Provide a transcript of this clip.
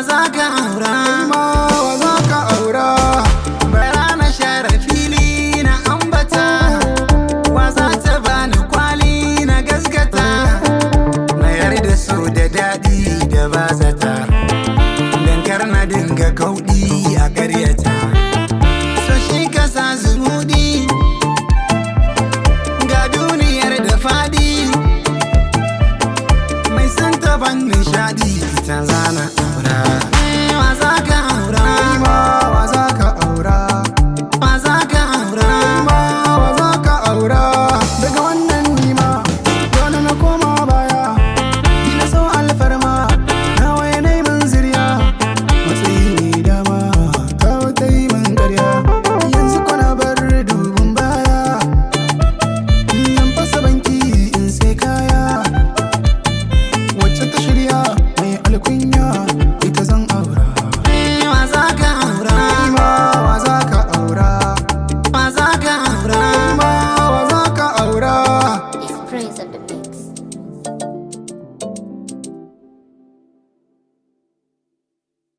za ka aura? wa za ka aura? Bara na share fili na ambata, wa za ta bani kwali na gaskata, na yarda so da daɗi da bazata, dan kar na dinga kauɗi a ƙaryata. So shi ka sa zumuɗi ga duniyar da faɗi, mai san ta ban nishaɗi ita zana aura. Wa za ka aura?